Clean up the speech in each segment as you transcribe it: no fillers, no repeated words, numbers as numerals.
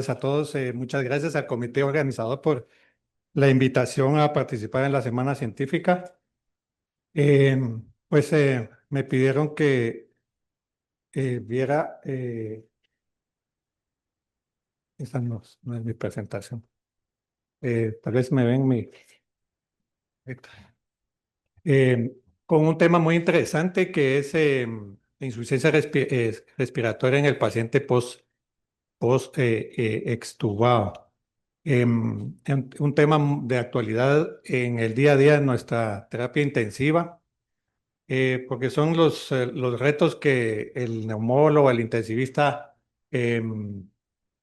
tardes a todos. Muchas gracias al comité organizador por la invitación a participar en la Semana Científica. Eh, Me pidieron que viera, esa no es mi presentación. Tal vez me ven con un tema muy interesante que es insuficiencia respiratoria en el paciente post extubado. Un tema de actualidad en el día a día de nuestra terapia intensiva, porque son los retos que el neumólogo, el intensivista,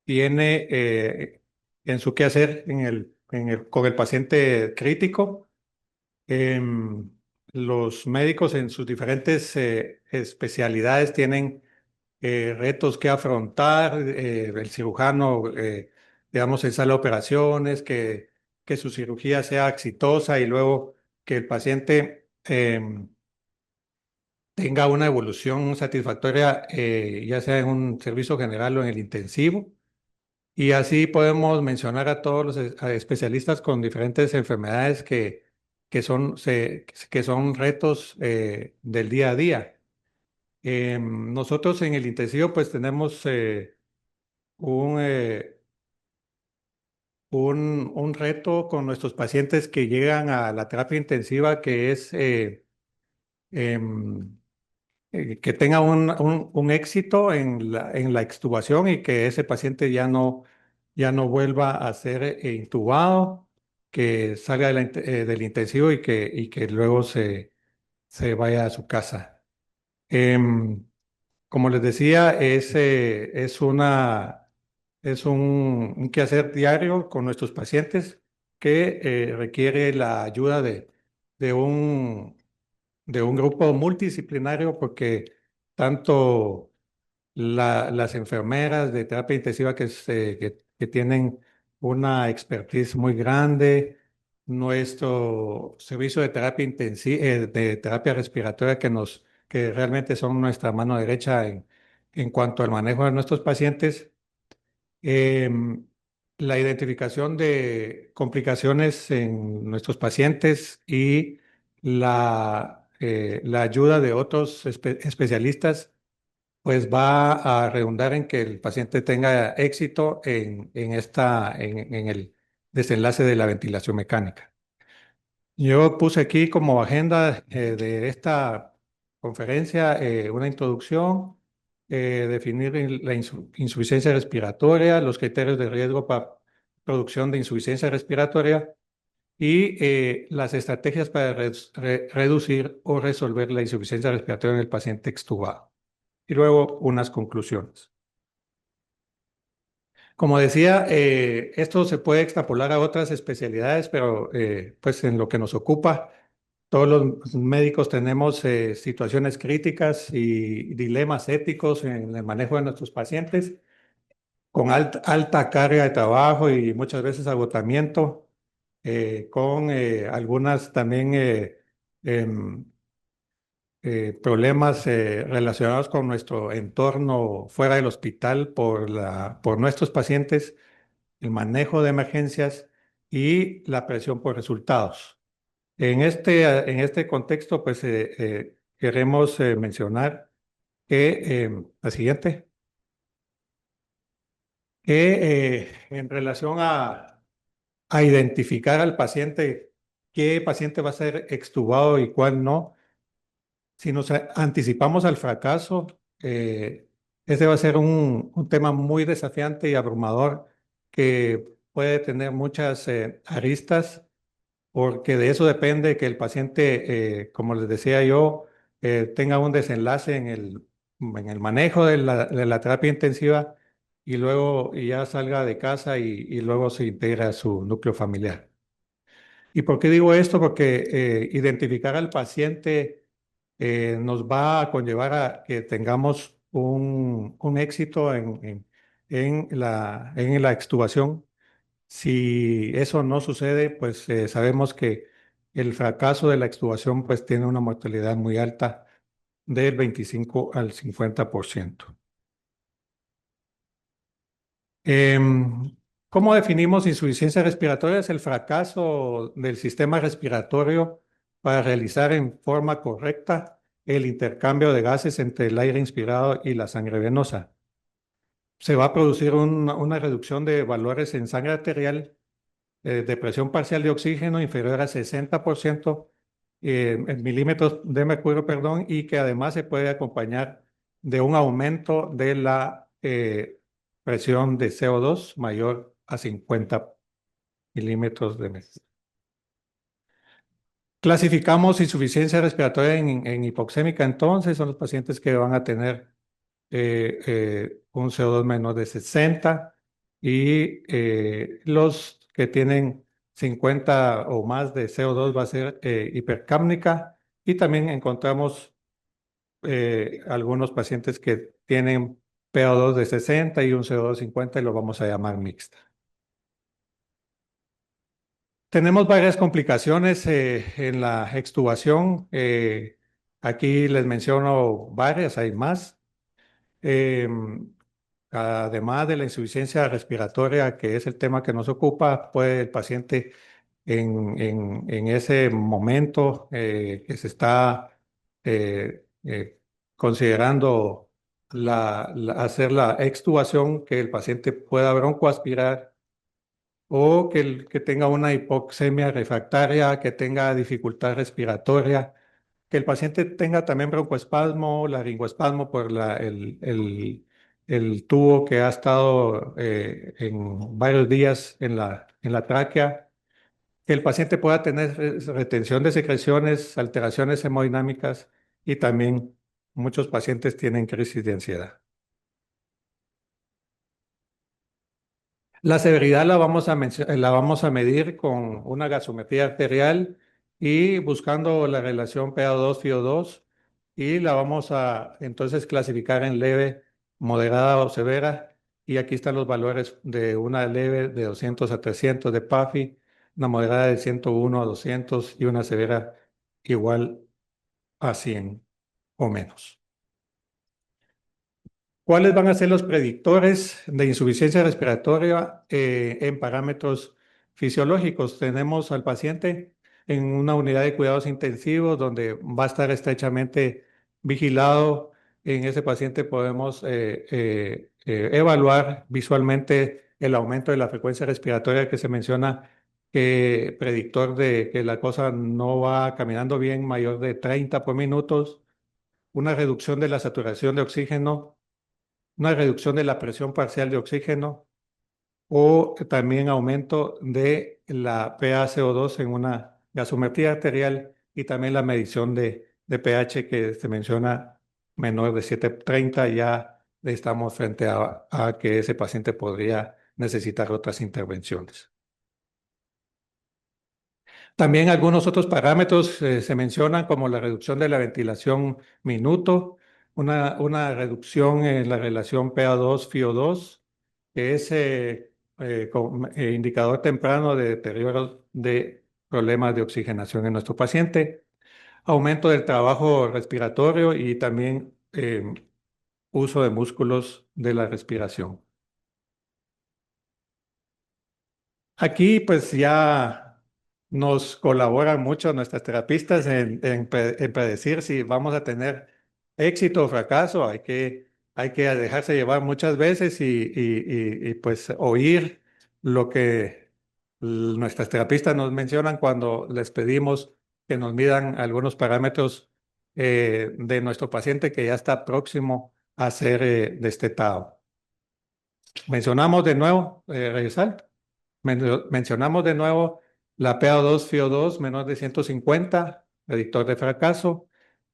tiene en su quehacer con el paciente crítico. Em, los médicos en sus diferentes especialidades tienen retos que afrontar, el cirujano, digamos, en sala de operaciones, que su cirugía sea exitosa y luego que el paciente tenga una evolución satisfactoria, ya sea en un servicio general o en el intensivo. Y así podemos mencionar a todos los a especialistas con diferentes enfermedades que son retos del día a día. Nosotros en el intensivo pues tenemos un, eh, un reto con nuestros pacientes que llegan a la terapia intensiva que es em, que tenga un éxito en la extubación y que ese paciente ya no vuelva a ser intubado, que salga del intensivo y que luego se vaya a su casa. Em, Como les decía, es un quehacer diario con nuestros pacientes que requiere la ayuda de de un grupo multidisciplinario porque tanto las enfermeras de terapia intensiva que tienen una expertise muy grande, nuestro servicio de terapia intensiva, de terapia respiratoria que realmente son nuestra mano derecha en cuanto al manejo de nuestros pacientes, em, la identificación de complicaciones en nuestros pacientes y la ayuda de otros especialistas pues va a redundar en que el paciente tenga éxito en el desenlace de la ventilación mecánica. Yo puse aquí como agenda de esta conferencia una introducción, definir insuficiencia respiratoria, los criterios de riesgo para producción de insuficiencia respiratoria y las estrategias para reducir o resolver la insuficiencia respiratoria en el paciente extubado. Y luego unas conclusiones. Como decía, esto se puede extrapolar a otras especialidades, pero pues en lo que nos ocupa, todos los médicos tenemos situaciones críticas y dilemas éticos en el manejo de nuestros pacientes, con alta carga de trabajo y muchas veces agotamiento, con algunas también em, problemas relacionados con nuestro entorno fuera del hospital por nuestros pacientes, el manejo de emergencias y la presión por resultados. En este contexto, pues queremos mencionar que, la siguiente, que en relación a identificar al paciente, qué paciente va a ser extubado y cuál no. Si nos anticipamos al fracaso, ese va a ser un tema muy desafiante y abrumador que puede tener muchas aristas, porque de eso depende que el paciente, como les decía yo, tenga un desenlace en el manejo de de la terapia intensiva y luego ya salga de casa y luego se integra a su núcleo familiar. ¿Y por qué digo esto? Porque identificar al paciente nos va a conllevar a que tengamos un éxito en la extubación. Si eso no sucede, pues sabemos que el fracaso de la extubación pues tiene una mortalidad muy alta del 25 al 50%. Em, ¿Cómo definimos insuficiencia respiratoria? Es el fracaso del sistema respiratorio para realizar en forma correcta el intercambio de gases entre el aire inspirado y la sangre venosa. Se va a producir una reducción de valores en sangre arterial de presión parcial de oxígeno inferior a 60% en milímetros de mercurio, perdón, y que además se puede acompañar de un aumento de la presión de CO2 mayor a 50 milímetros de mercurio. Clasificamos insuficiencia respiratoria en hipoxémica, entonces son los pacientes que van a tener un CO2 menor de 60 y los que tienen 50 o más de CO2 va a ser hipercápnica y también encontramos algunos pacientes que tienen PO2 de 60 y un CO2 50 y lo vamos a llamar mixta. Tenemos varias complicaciones en la extubación. Aquí les menciono varias, hay más. Em, Además de la insuficiencia respiratoria, que es el tema que nos ocupa, puede el paciente en ese momento que se está considerando hacer la extubación, que el paciente pueda broncoaspirar o que tenga una hipoxemia refractaria, que tenga dificultad respiratoria, que el paciente tenga también broncoespasmo, laringoespasmo por el tubo que ha estado en varios días en la tráquea, que el paciente pueda tener retención de secreciones, alteraciones hemodinámicas y también muchos pacientes tienen crisis de ansiedad. La severidad la vamos a medir con una gasometría arterial y buscando la relación PaO2-FiO2 y la vamos a entonces clasificar en leve, moderada o severa. Y aquí están los valores de una leve de 200 a 300 de PAFI, una moderada de 101 a 200 y una severa igual a 100 o menos. ¿Cuáles van a ser los predictores de insuficiencia respiratoria en parámetros fisiológicos? Tenemos al paciente en una unidad de cuidados intensivos donde va a estar estrechamente vigilado. En ese paciente podemos evaluar visualmente el aumento de la frecuencia respiratoria que se menciona, que predictor de que la cosa no va caminando bien, mayor de 30 por minutos, una reducción de la saturación de oxígeno, una reducción de la presión parcial de oxígeno o también aumento de la PaCO2 en una gasometría arterial y también la medición de pH que se menciona menor de 730, ya estamos frente a que ese paciente podría necesitar otras intervenciones. También algunos otros parámetros se mencionan como la reducción de la ventilación minuto, una reducción en la relación PaO2-FiO2, que es indicador temprano de deterioro de problemas de oxigenación en nuestro paciente, aumento del trabajo respiratorio y también uso de músculos de la respiración. Aquí pues ya nos colaboran mucho nuestras terapistas en predecir si vamos a tener éxito o fracaso. Hay que dejarse llevar muchas veces pues oír lo que nuestras terapistas nos mencionan cuando les pedimos que nos midan algunos parámetros de nuestro paciente que ya está próximo a ser destetado. Mencionamos de nuevo, regresar. Mencionamos de nuevo la PaO2-FiO2 menor de 150, predictor de fracaso.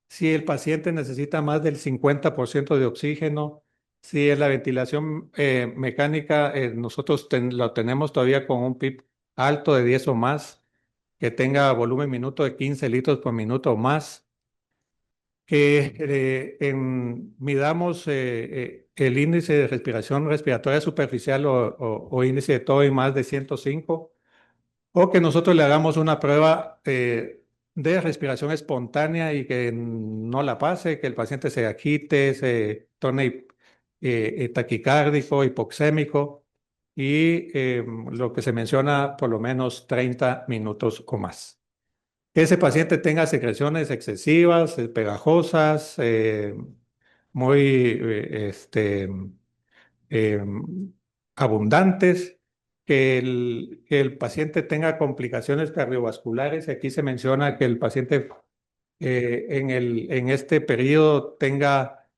Si el paciente necesita más del 50% de oxígeno, si en la ventilación mecánica nosotros lo tenemos todavía con un PIB alto de 10 o más, que tenga volumen minuto de 15 litros por minuto o más, que midamos el índice de respiración respiratoria superficial o índice de TOI más de 105, o que nosotros le hagamos una prueba de respiración espontánea y que no la pase, que el paciente se agite, se torne taquicárdico, hipoxémico, y lo que se menciona por lo menos 30 minutos o más. Que ese paciente tenga secreciones excesivas, pegajosas, muy eh, abundantes, que el paciente tenga complicaciones cardiovasculares. Aquí se menciona que el paciente en este periodo tenga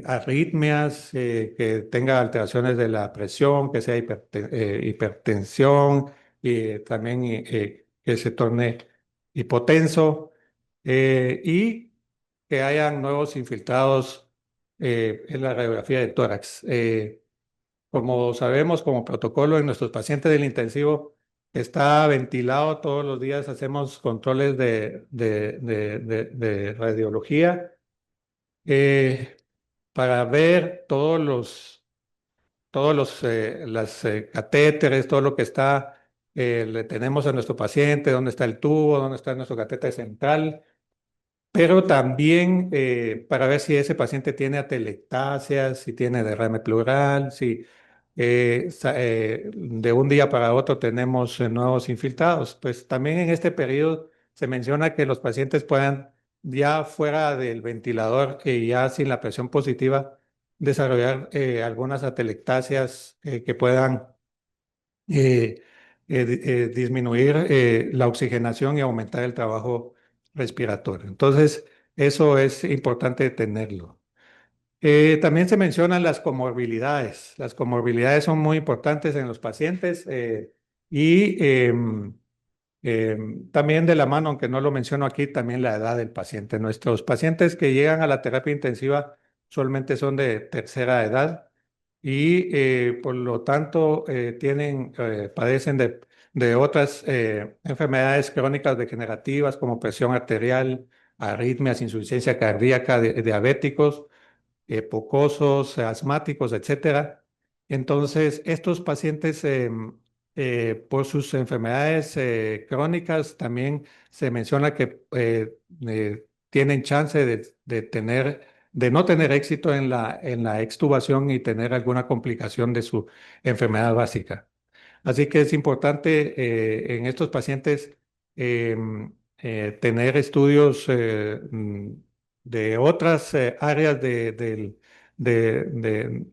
arritmias, que tenga alteraciones de la presión, que sea hipertensión, y también que se torne hipotenso, y que hayan nuevos infiltrados en la radiografía de tórax. Como sabemos, como protocolo en nuestros pacientes del intensivo, está ventilado todos los días, hacemos controles de radiología eh, para ver las catéteres, todo lo que está, le tenemos a nuestro paciente, dónde está el tubo, dónde está nuestro catéter central, pero también para ver si ese paciente tiene atelectasias, si tiene derrame pleural, si de un día para otro tenemos nuevos infiltrados. Pues también en este periodo se menciona que los pacientes puedan, ya fuera del ventilador y ya sin la presión positiva, desarrollar algunas atelectasias que puedan disminuir la oxigenación y aumentar el trabajo respiratorio. Entonces, eso es importante tenerlo. También se mencionan las comorbilidades. Las comorbilidades son muy importantes en los pacientes y también de la mano, aunque no lo menciono aquí, también la edad del paciente. Nuestros pacientes que llegan a la terapia intensiva solamente son de tercera edad y por lo tanto padecen de otras enfermedades crónicas degenerativas como presión arterial, arritmias, insuficiencia cardíaca, diabéticos, pocosos, asmáticos, etcétera. Entonces, estos pacientes, por sus enfermedades crónicas, también se menciona que tienen chance de no tener éxito en en la extubación y tener alguna complicación de su enfermedad básica. Así que es importante en estos pacientes tener estudios de otras áreas de- de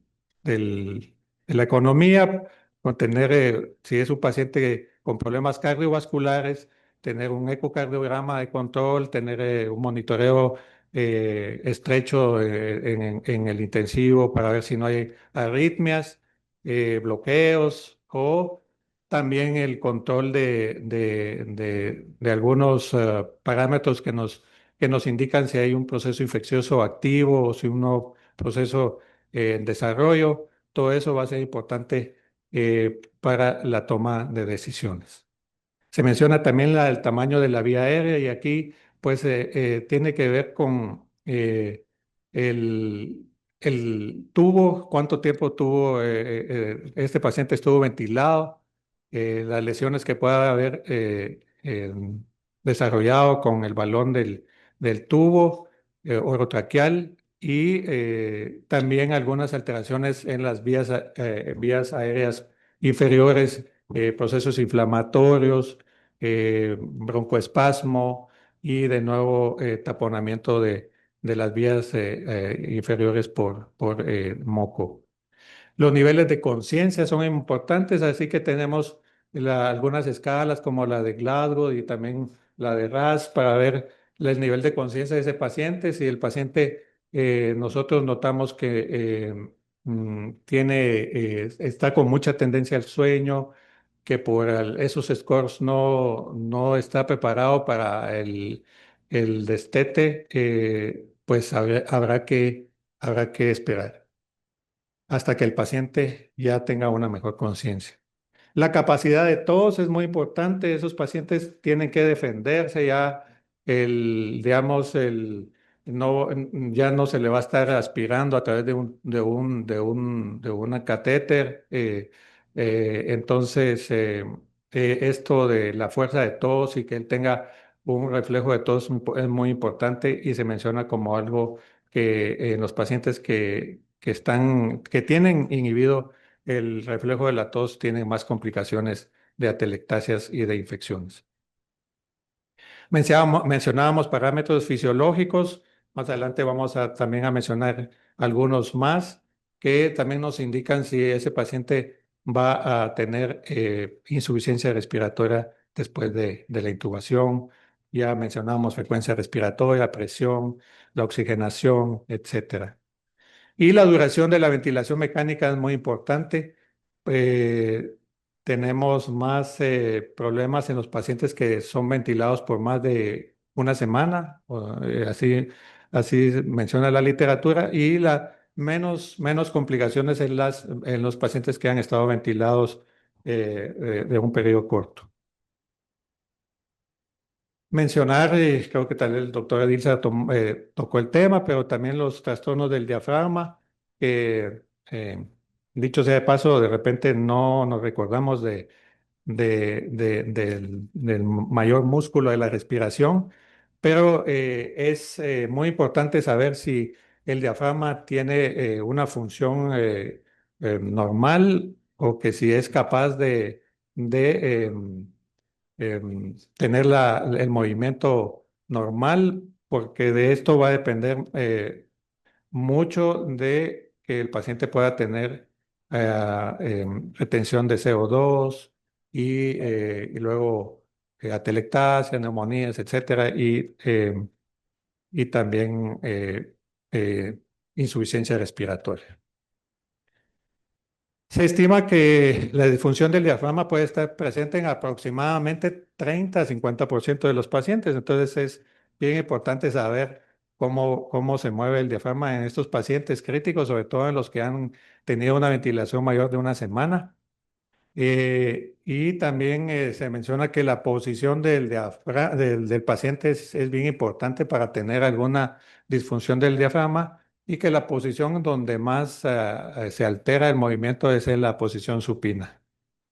la economía, con tener, si es un paciente con problemas cardiovasculares, tener un ecocardiograma de control, tener un monitoreo estrecho en el intensivo para ver si no hay arritmias, bloqueos o también el control de algunos parámetros que nos indican si hay un proceso infeccioso activo o si un nuevo proceso en desarrollo. Todo eso va a ser importante para la toma de decisiones. Se menciona también el tamaño de la vía aérea y aquí pues tiene que ver con el, el tubo, cuánto tiempo tuvo, este paciente estuvo ventilado, las lesiones que pueda haber desarrollado con el balón del tubo orotraqueal y también algunas alteraciones en las vías aéreas inferiores, procesos inflamatorios, broncoespasmo y de nuevo taponamiento de las vías inferiores por moco. Los niveles de conciencia son importantes, así que tenemos algunas escalas como la de Glasgow y también la de RAS para ver el nivel de conciencia de ese paciente. Si el paciente, nosotros notamos que está con mucha tendencia al sueño, que por esos scores no está preparado para el destete, pues habrá que esperar hasta que el paciente ya tenga una mejor conciencia. La capacidad de todos es muy importante. Esos pacientes tienen que defenderse ya, digamos, no, ya no se le va a estar aspirando a través de una catéter. Entonces, esto de la fuerza de tos y que él tenga un reflejo de tos es muy importante y se menciona como algo que en los pacientes que tienen inhibido el reflejo de la tos tiene más complicaciones de atelectasias y de infecciones. Mencionábamos parámetros fisiológicos, más adelante vamos a también a mencionar algunos más que también nos indican si ese paciente va a tener insuficiencia respiratoria después de la intubación. Ya mencionábamos frecuencia respiratoria, presión, la oxigenación, etcétera. Y la duración de la ventilación mecánica es muy importante. Eh, Tenemos más problemas en los pacientes que son ventilados por más de una semana, así menciona la literatura, y menos complicaciones en los pacientes que han estado ventilados de un periodo corto. Mencionar, creo que tal vez el doctor Adilsa tocó el tema, pero también los trastornos del diafragma, que dicho sea de paso, de repente no nos recordamos del mayor músculo de la respiración, pero es muy importante saber si el diafragma tiene una función normal o que si es capaz de tener el movimiento normal, porque de esto va a depender mucho de que el paciente pueda tener retención de CO2 y luego atelectasia, neumonías, etcétera, y también insuficiencia respiratoria. Se estima que la disfunción del diafragma puede estar presente en aproximadamente 30 a 50% de los pacientes. Entonces es bien importante saber cómo se mueve el diafragma en estos pacientes críticos, sobre todo en los que han tenido una ventilación mayor de una semana. Y también se menciona que la posición del paciente es bien importante para tener alguna disfunción del diafragma y que la posición donde más se altera el movimiento es en la posición supina.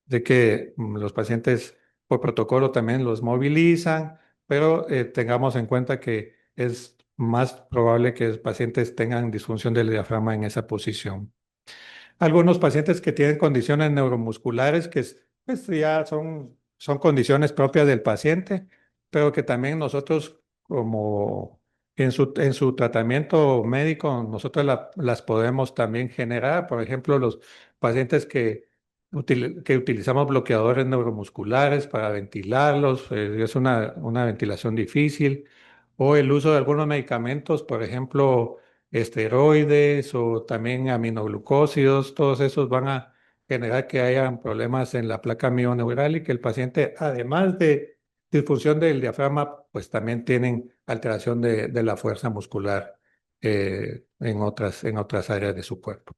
De que los pacientes por protocolo también los movilizan, pero tengamos en cuenta que es más probable que los pacientes tengan disfunción del diafragma en esa posición. Algunos pacientes que tienen condiciones neuromusculares pues ya son condiciones propias del paciente, pero que también nosotros como en su tratamiento médico, nosotros las podemos también generar. Por ejemplo, los pacientes que utilizamos bloqueadores neuromusculares para ventilarlos, es una ventilación difícil, o el uso de algunos medicamentos, por ejemplo, esteroides o también aminoglucósidos, todos esos van a generar que hayan problemas en la placa mioneural y que el paciente, además de disfunción del diafragma, pues también tienen alteración de la fuerza muscular en otras áreas de su cuerpo.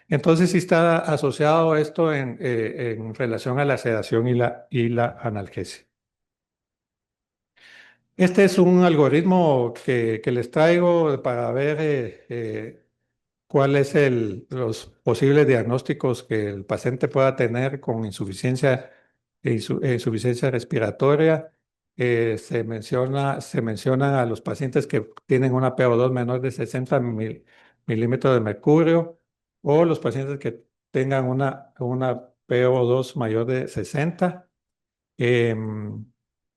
Entonces, sí está asociado esto en relación a la sedación y la analgesia. Este es un algoritmo que les traigo para ver cuáles los posibles diagnósticos que el paciente pueda tener con insuficiencia respiratoria. Se menciona a los pacientes que tienen una PO2 menor de 60 milímetros de mercurio o los pacientes que tengan una PO2 mayor de 60. Em,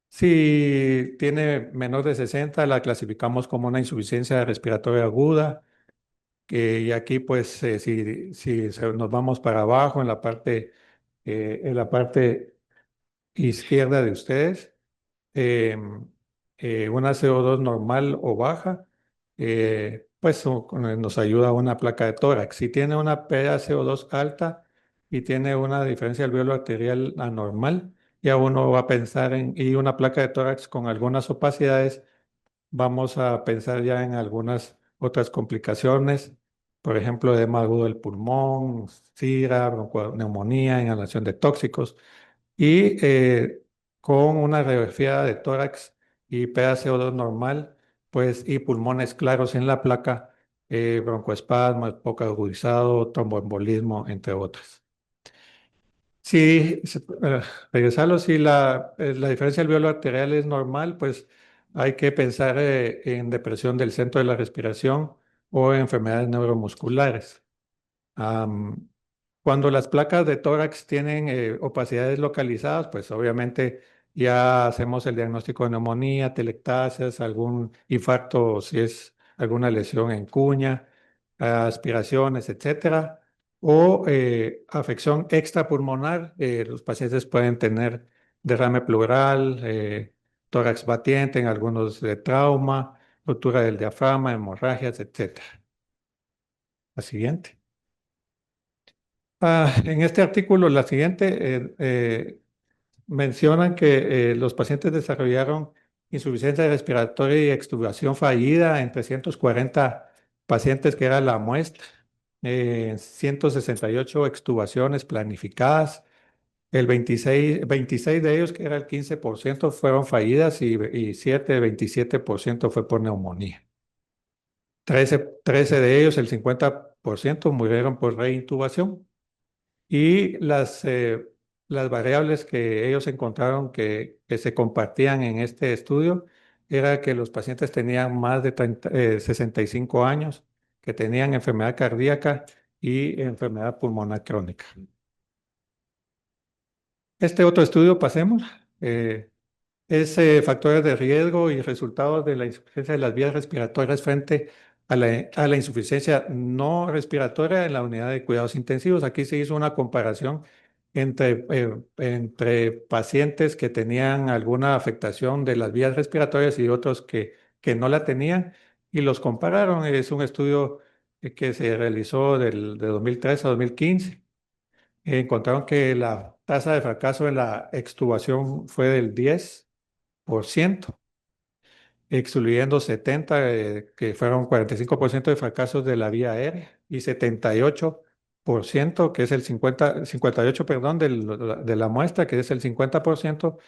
si tiene menor de 60, la clasificamos como una insuficiencia respiratoria aguda. Y aquí, pues, si nos vamos para abajo en la parte izquierda de ustedes, em, una CO2 normal o baja, pues nos ayuda una placa de tórax. Si tiene una PaCO2 alta y tiene una diferencia alveolo arterial anormal, ya uno va a pensar y una placa de tórax con algunas opacidades, vamos a pensar ya en algunas otras complicaciones, por ejemplo, edema agudo del pulmón, SIRA, bronconeumonía, inhalación de tóxicos, y con una radiografía de tórax y PaCO2 normal, pues, y pulmones claros en la placa, broncoespasmo, poco agudizado, tromboembolismo, entre otras. Sí, regresarlo, si la diferencia alveolo arterial es normal, pues hay que pensar en depresión del centro de la respiración o enfermedades neuromusculares. Cuando las placas de tórax tienen opacidades localizadas, pues obviamente ya hacemos el diagnóstico de neumonía, telectasias, algún infarto, si es alguna lesión en cuña, aspiraciones, etcétera. O afección extrapulmonar, los pacientes pueden tener derrame pleural, tórax batiente, en algunos de trauma, ruptura del diafragma, hemorragias, etcétera. La siguiente. En este artículo, la siguiente, mencionan que los pacientes desarrollaron insuficiencia respiratoria y extubación fallida en 340 pacientes, que era la muestra, 168 extubaciones planificadas, 26 de ellos, que era el 15%, fueron fallidas y 27% fue por neumonía. 13 de ellos, el 50%, murieron por reintubación. Y las variables que ellos encontraron que se compartían en este estudio era que los pacientes tenían más de 65 años, que tenían enfermedad cardíaca y enfermedad pulmonar crónica. Este otro estudio, pasemos. Es factores de riesgo y resultados de la insuficiencia de las vías respiratorias frente a la insuficiencia no respiratoria en la unidad de cuidados intensivos. Aquí se hizo una comparación entre pacientes que tenían alguna afectación de las vías respiratorias y otros que no la tenían, y los compararon. Es un estudio que se realizó de 2003 a 2015. Encontraron que la tasa de fracaso en la extubación fue del 10%, excluyendo 70, que fueron 45% de fracasos de la vía aérea, y 78%, que es el 58, perdón, de la muestra, que es el 50%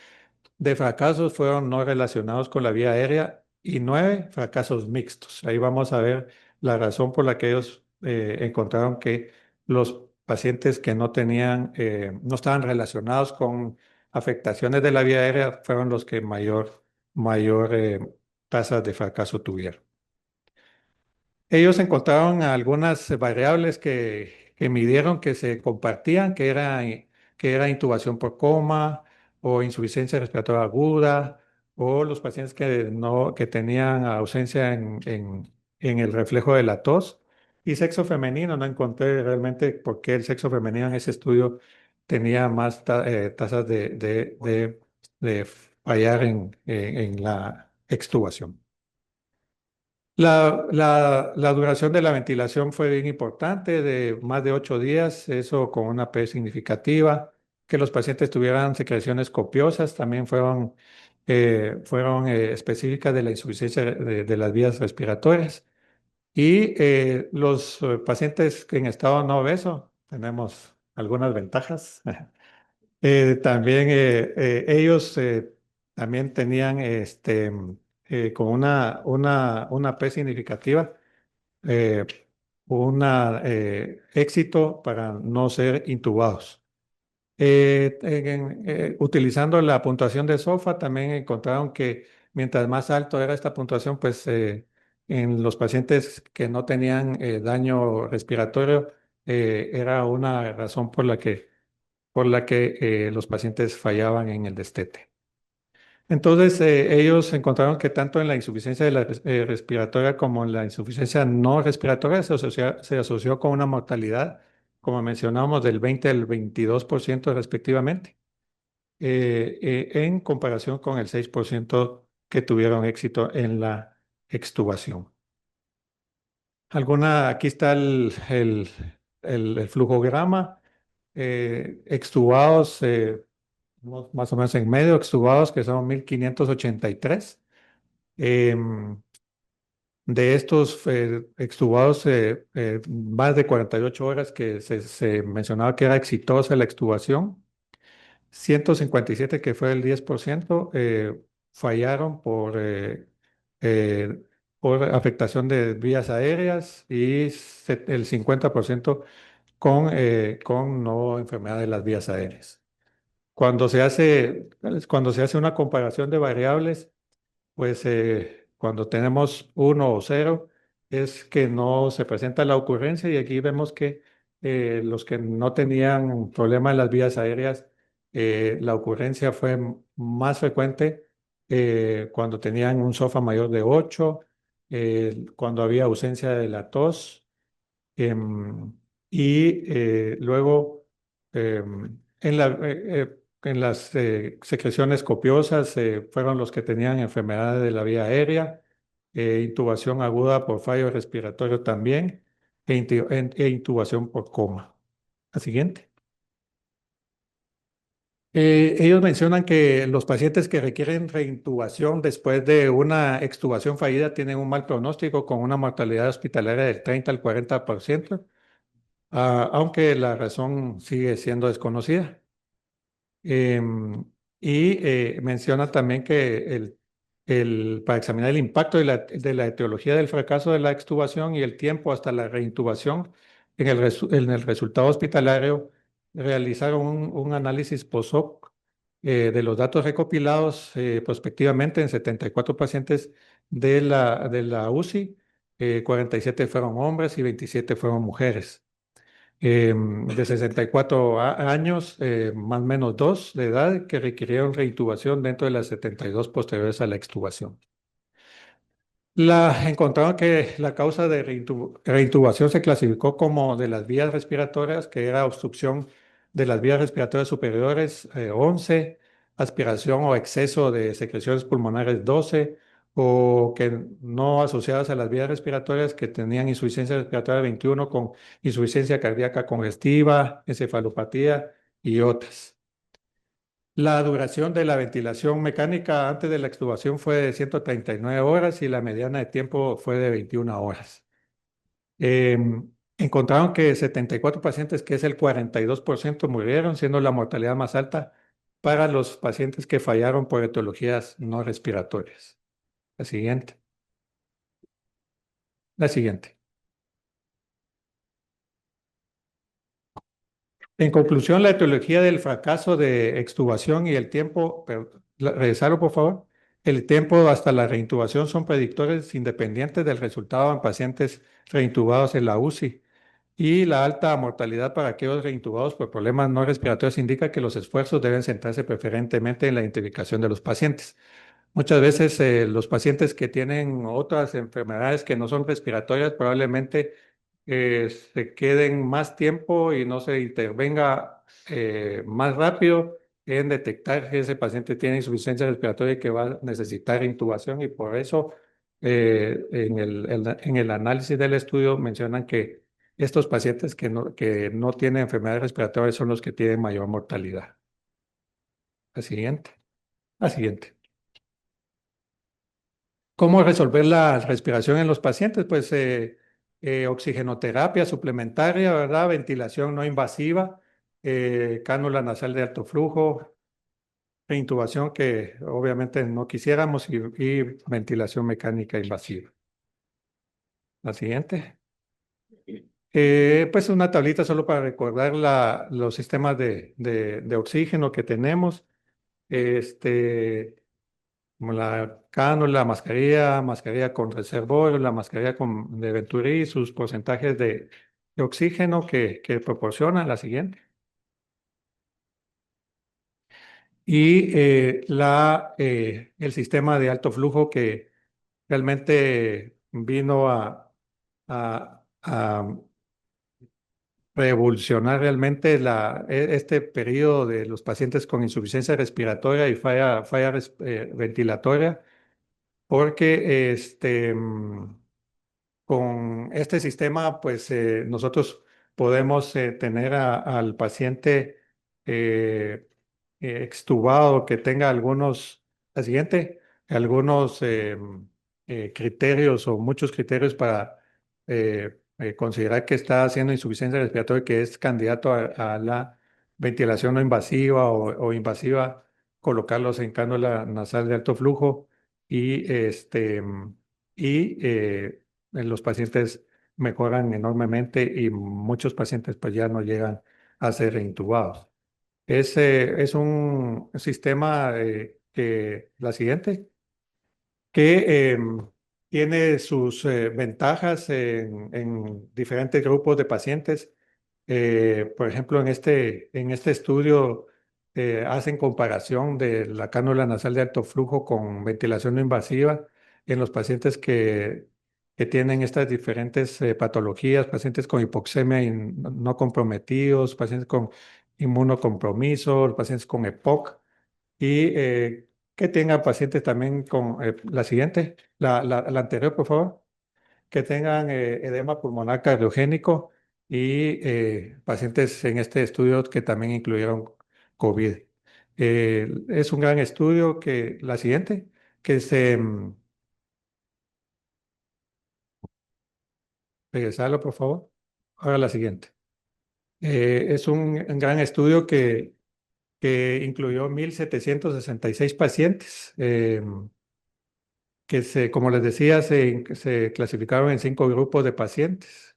de fracasos fueron no relacionados con la vía aérea, y 9 fracasos mixtos. Ahí vamos a ver la razón por la que ellos encontraron que los pacientes que no estaban relacionados con afectaciones de la vía aérea fueron los que mayor tasas de fracaso tuvieron. Ellos encontraron algunas variables que midieron, que se compartían, que era intubación por coma o insuficiencia respiratoria aguda, o los pacientes que tenían ausencia en el reflejo de la tos, y sexo femenino. No encontré realmente por qué el sexo femenino en ese estudio tenía más tasas de fallar en la extubación. La duración de la ventilación fue bien importante, de más de 8 días, eso con una P significativa. Que los pacientes tuvieran secreciones copiosas también fueron específicas de la insuficiencia de las vías respiratorias. Y los pacientes en estado no obeso, tenemos algunas ventajas. También ellos también tenían con una P significativa, eh, éxito para no ser intubados. Utilizando la puntuación de SOFA, también encontraron que mientras más alto era esta puntuación, pues en los pacientes que no tenían daño respiratorio, era una razón por la que los pacientes fallaban en el destete. Entonces, ellos encontraron que tanto en la insuficiencia respiratoria como en la insuficiencia no respiratoria se asoció con una mortalidad, como mencionábamos, del 20 al 22% respectivamente, en comparación con el 6% que tuvieron éxito en la extubación. Aquí está el flujograma, extubados, más o menos en medio, extubados, que son 1583. Em, de estos extubados, más de 48 horas que se mencionaba que era exitosa la extubación. 157, que fue el 10%, fallaron eh, por afectación de vías aéreas, y el 50% con no enfermedad de las vías aéreas. Cuando se hace una comparación de variables, pues cuando tenemos 1 o 0 es que no se presenta la ocurrencia, y aquí vemos que los que no tenían problema en las vías aéreas, la ocurrencia fue más frecuente cuando tenían un SOFA mayor de 8, cuando había ausencia de la tos. Luego, en las secreciones copiosas fueron los que tenían enfermedades de la vía aérea, intubación aguda por fallo respiratorio también, e intubación por coma. La siguiente. Ellos mencionan que los pacientes que requieren reintubación después de una extubación fallida tienen un mal pronóstico con una mortalidad hospitalaria del 30 al 40%. Aunque la razón sigue siendo desconocida. Menciona también que para examinar el impacto de la etiología del fracaso de la extubación y el tiempo hasta la reintubación en el resultado hospitalario, realizaron un análisis post-hoc de los datos recopilados prospectivamente en 74 pacientes de la UCI. 47 fueron hombres y 27 fueron mujeres de 64 años, más o menos dos de edad, que requirieron reintubación dentro de las 72 posteriores a la extubación. Encontraron que la causa de reintubación se clasificó como de las vías respiratorias, que era obstrucción de las vías respiratorias superiores 11, aspiración o exceso de secreciones pulmonares 12, o que no asociadas a las vías respiratorias que tenían insuficiencia respiratoria 21 con insuficiencia cardíaca congestiva, encefalopatía y otras. La duración de la ventilación mecánica antes de la extubación fue de 139 horas y la mediana de tiempo fue de 21 horas. Encontraron que 74 pacientes, que es el 42%, murieron, siendo la mortalidad más alta para los pacientes que fallaron por etiologías no respiratorias. La siguiente. La siguiente. En conclusión, la etiología del fracaso de extubación y el tiempo, regresarlo por favor, el tiempo hasta la reintubación son predictores independientes del resultado en pacientes reintubados en la UCI. Y la alta mortalidad para aquellos reintubados por problemas no respiratorios indica que los esfuerzos deben centrarse preferentemente en la identificación de los pacientes. Muchas veces los pacientes que tienen otras enfermedades que no son respiratorias probablemente se queden más tiempo y no se intervenga más rápido en detectar que ese paciente tiene insuficiencia respiratoria y que va a necesitar intubación, y por eso en el análisis del estudio mencionan que estos pacientes que no tienen enfermedades respiratorias son los que tienen mayor mortalidad. La siguiente. La siguiente. ¿Cómo resolver la respiración en los pacientes? Pues oxigenoterapia suplementaria, ¿verdad? Ventilación no invasiva, cánula nasal de alto flujo, reintubación que obviamente no quisiéramos, y ventilación mecánica invasiva. La siguiente. Pues una tablita solo para recordar los sistemas de oxígeno que tenemos. Este, Como la cánula, mascarilla con reservorio, la mascarilla de Venturi, sus porcentajes de oxígeno que proporcionan, la siguiente. Y el sistema de alto flujo que realmente vino a revolucionar realmente este periodo de los pacientes con insuficiencia respiratoria y falla ventilatoria, porque con este sistema, pues nosotros podemos tener al paciente eh, extubado que tenga la siguiente, algunos criterios o muchos criterios para considerar que está haciendo insuficiencia respiratoria, que es candidato a la ventilación no invasiva o invasiva, colocarlos en cánula nasal de alto flujo y los pacientes mejoran enormemente y muchos pacientes pues ya no llegan a ser intubados. Es un sistema la siguiente, que tiene sus ventajas en diferentes grupos de pacientes. Por ejemplo, en este estudio hacen comparación de la cánula nasal de alto flujo con ventilación no invasiva en los pacientes que tienen estas diferentes patologías, pacientes con hipoxemia no comprometidos, pacientes con inmunocompromiso, pacientes con EPOC y que tengan pacientes también con la siguiente, la anterior, por favor, que tengan edema pulmonar cardiogénico y pacientes en este estudio que también incluyeron COVID. Es un gran estudio que, la siguiente, que regresarlo por favor. Ahora la siguiente. Es un gran estudio que incluyó 1,766 pacientes, como les decía, se clasificaron en 5 grupos de pacientes.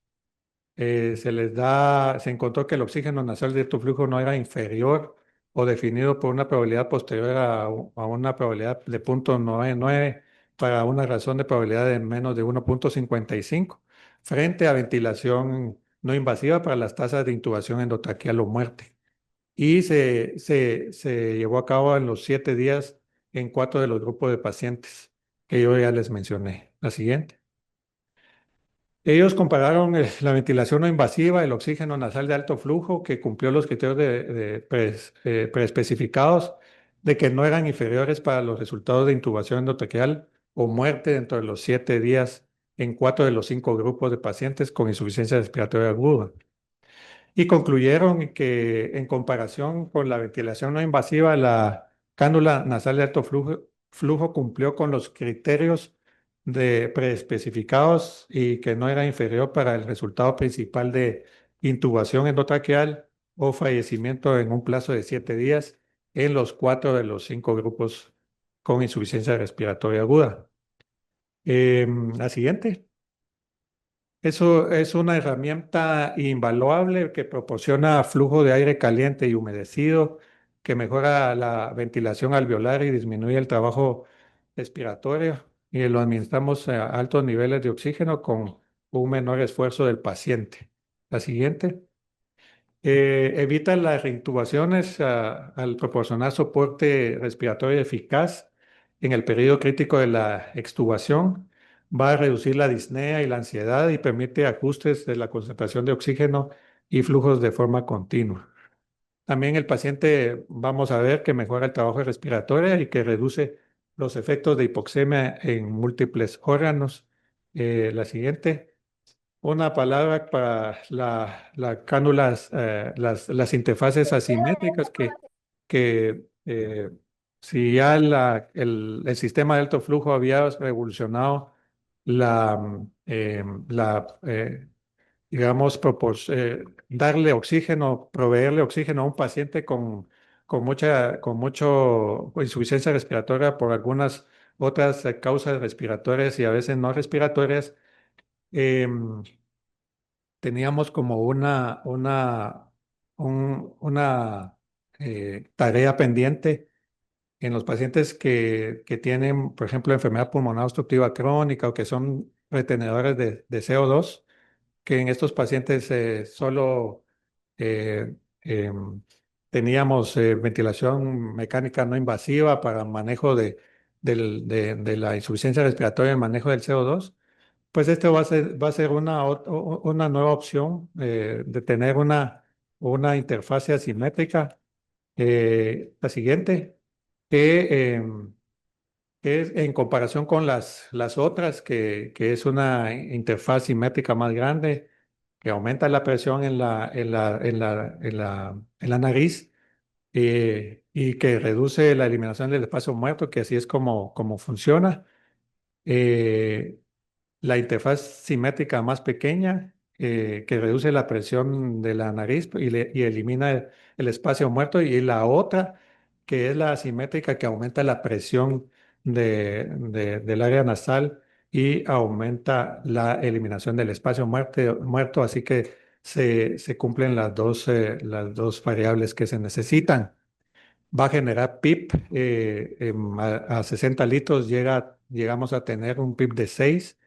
Se encontró que el oxígeno nasal de tu flujo no era inferior o definido por una probabilidad posterior a una probabilidad de 0,99 para una razón de probabilidad de menos de 1,55 frente a ventilación no invasiva para las tasas de intubación endotraqueal o muerte. Y se llevó a cabo en los 7 días en 4 de los grupos de pacientes que yo ya les mencioné. La siguiente. Ellos compararon la ventilación no invasiva, el oxígeno nasal de alto flujo, que cumplió los criterios preespecificados de que no eran inferiores para los resultados de intubación endotraqueal o muerte dentro de los 7 días en 4 de los 5 grupos de pacientes con insuficiencia respiratoria aguda. Y concluyeron que en comparación con la ventilación no invasiva, la cánula nasal de alto flujo cumplió con los criterios preespecificados y que no era inferior para el resultado principal de intubación endotraqueal o fallecimiento en un plazo de 7 días en los 4 de los 5 grupos con insuficiencia respiratoria aguda. La siguiente. Eso es una herramienta invaluable que proporciona flujo de aire caliente y humedecido, que mejora la ventilación alveolar y disminuye el trabajo respiratorio. Y lo administramos a altos niveles de oxígeno con un menor esfuerzo del paciente. La siguiente. Evita las reintubaciones al proporcionar soporte respiratorio eficaz en el periodo crítico de la extubación. Va a reducir la disnea y la ansiedad y permite ajustes de la concentración de oxígeno y flujos de forma continua. También el paciente, vamos a ver que mejora el trabajo respiratorio y que reduce los efectos de hipoxemia en múltiples órganos. La siguiente. Una palabra para la cánulas, las interfaces asimétricas que si ya el sistema de alto flujo había revolucionado la, digamos, darle oxígeno, proveerle oxígeno a un paciente con insuficiencia respiratoria por algunas otras causas respiratorias y a veces no respiratorias. em, Teníamos como una tarea pendiente en los pacientes que tienen, por ejemplo, enfermedad pulmonar obstructiva crónica o que son retenedores de CO2, que en estos pacientes solo eh, em, teníamos ventilación mecánica no invasiva para manejo de la insuficiencia respiratoria y el manejo del CO2. Pues esto va a ser una nueva opción de tener una interfase asimétrica. La siguiente, que es en comparación con las otras, que es una interfaz simétrica más grande, que aumenta la presión en la nariz y que reduce la eliminación del espacio muerto, que así es como funciona. Eh, la interfaz simétrica más pequeña que reduce la presión de la nariz y elimina el espacio muerto y la otra que es la asimétrica que aumenta la presión del área nasal y aumenta la eliminación del espacio muerto, así que se cumplen las dos variables que se necesitan. Va a generar PIB a 60 litros, llegamos a tener un PIB de 6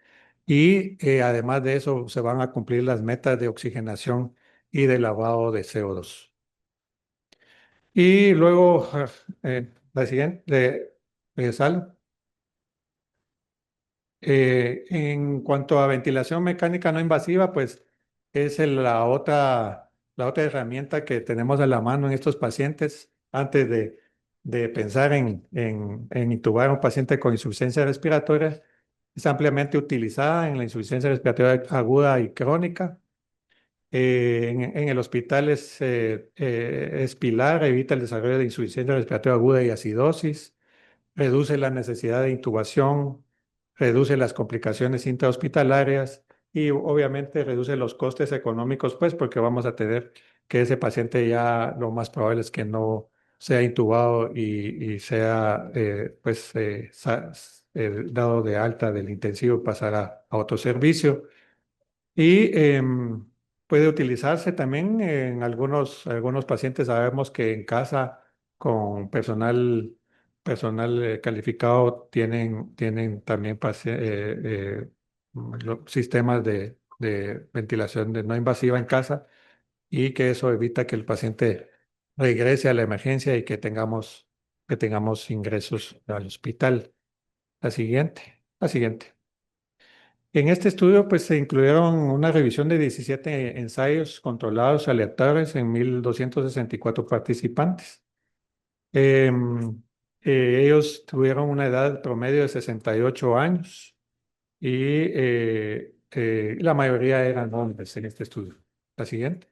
y además de eso se van a cumplir las metas de oxigenación y de lavado de CO2. Y luego, la siguiente, sal. En cuanto a ventilación mecánica no invasiva, pues es la otra herramienta que tenemos a la mano en estos pacientes antes de pensar en intubar a un paciente con insuficiencia respiratoria. Es ampliamente utilizada en la insuficiencia respiratoria aguda y crónica. En el hospital es pilar, evita el desarrollo de insuficiencia respiratoria aguda y acidosis, reduce la necesidad de intubación, reduce las complicaciones intrahospitalarias y obviamente reduce los costes económicos, pues porque vamos a tener que ese paciente ya lo más probable es que no sea intubado y sea dado de alta del intensivo y pasar a otro servicio. Y puede utilizarse también en algunos pacientes. Sabemos que en casa con personal calificado tienen también sistemas de ventilación no invasiva en casa y que eso evita que el paciente regrese a la emergencia y que tengamos ingresos al hospital. La siguiente. En este estudio, pues, se incluyeron una revisión de 17 ensayos controlados aleatorios en 1.264 participantes. Em, Ellos tuvieron una edad promedio de 68 años y la mayoría eran hombres en este estudio. La siguiente.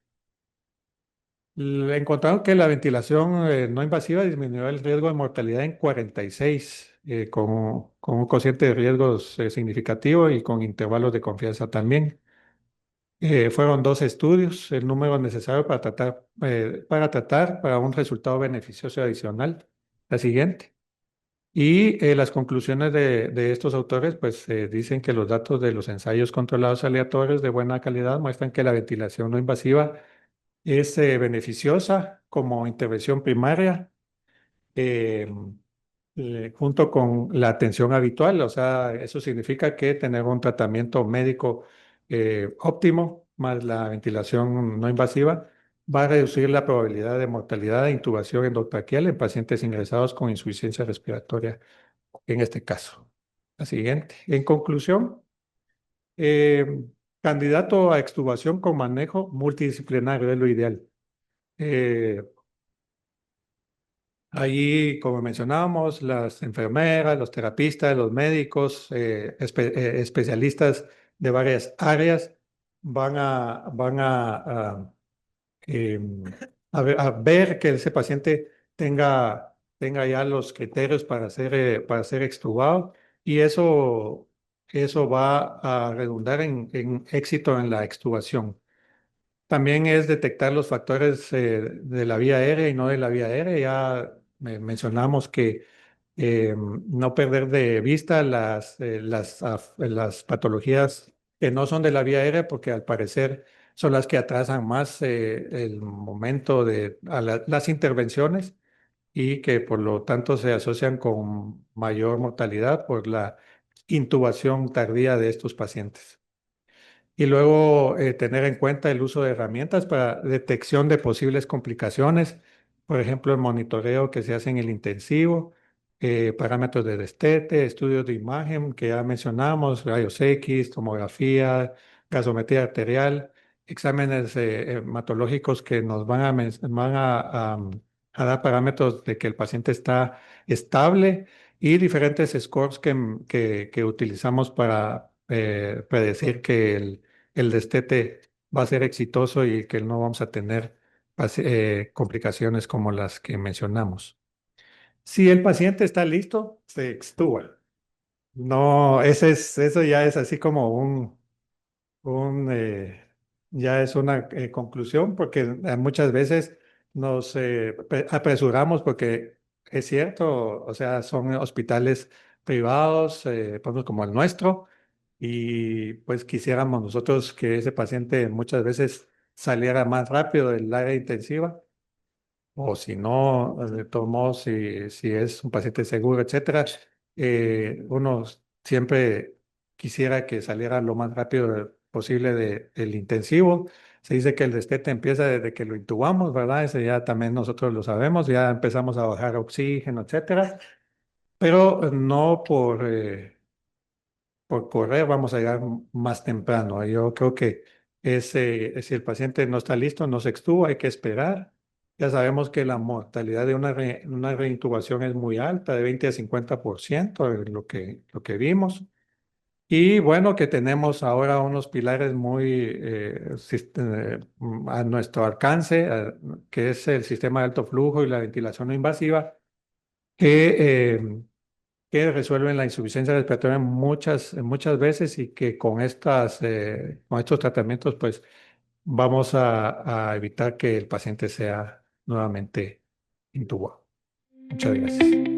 Encontraron que la ventilación no invasiva disminuyó el riesgo de mortalidad en 46, con un cociente de riesgos significativo y con intervalos de confianza también. Fueron dos estudios, el número necesario para un resultado beneficioso adicional. La siguiente. Y las conclusiones de estos autores, pues dicen que los datos de los ensayos controlados aleatorios de buena calidad muestran que la ventilación no invasiva es beneficiosa como intervención primaria, eh, junto con la atención habitual. O sea, eso significa que tener un tratamiento médico óptimo más la ventilación no invasiva va a reducir la probabilidad de mortalidad de intubación endotraqueal en pacientes ingresados con insuficiencia respiratoria, en este caso. La siguiente. En conclusión, eh, candidato a extubación con manejo multidisciplinario es lo ideal. Eh, Allí, como mencionábamos, las enfermeras, los terapistas, los médicos, especialistas de varias áreas van a, em, a ver que ese paciente tenga ya los criterios para ser extubado y eso va a redundar en éxito en la extubación. También es detectar los factores de la vía aérea y no de la vía aérea. Ya mencionamos que no perder de vista las patologías que no son de la vía aérea, porque al parecer son las que atrasan más el momento de las intervenciones y que por lo tanto se asocian con mayor mortalidad por la intubación tardía de estos pacientes. Y luego tener en cuenta el uso de herramientas para detección de posibles complicaciones, por ejemplo, el monitoreo que se hace en el intensivo, parámetros de destete, estudios de imagen que ya mencionamos, rayos X, tomografía, gasometría arterial, exámenes hematológicos que nos van a dar parámetros de que el paciente está estable y diferentes scores que utilizamos para predecir que el destete va a ser exitoso y que no vamos a tener complicaciones como las que mencionamos. Si el paciente está listo, se extuba. No, eso ya es así como un, eh, ya es una conclusión porque muchas veces nos apresuramos porque es cierto, o sea, son hospitales privados, por ejemplo, como el nuestro, y pues quisiéramos nosotros que ese paciente muchas veces saliera más rápido del área intensiva o si no, de todos modos, si es un paciente seguro, etcétera, uno siempre quisiera que saliera lo más rápido posible del intensivo. Se dice que el destete empieza desde que lo intubamos, ¿verdad? Ese ya también nosotros lo sabemos, ya empezamos a bajar oxígeno, etcétera, pero no por correr vamos a llegar más temprano. Yo creo que si el paciente no está listo, no se extuba, hay que esperar. Ya sabemos que la mortalidad de una reintubación es muy alta, de 20 a 50%, lo que vimos. Y bueno, que tenemos ahora unos pilares muy a nuestro alcance, que es el sistema de alto flujo y la ventilación no invasiva, que, eh, que resuelven la insuficiencia respiratoria muchas veces y que con estos tratamientos, pues vamos a evitar que el paciente sea nuevamente intubado. Muchas gracias.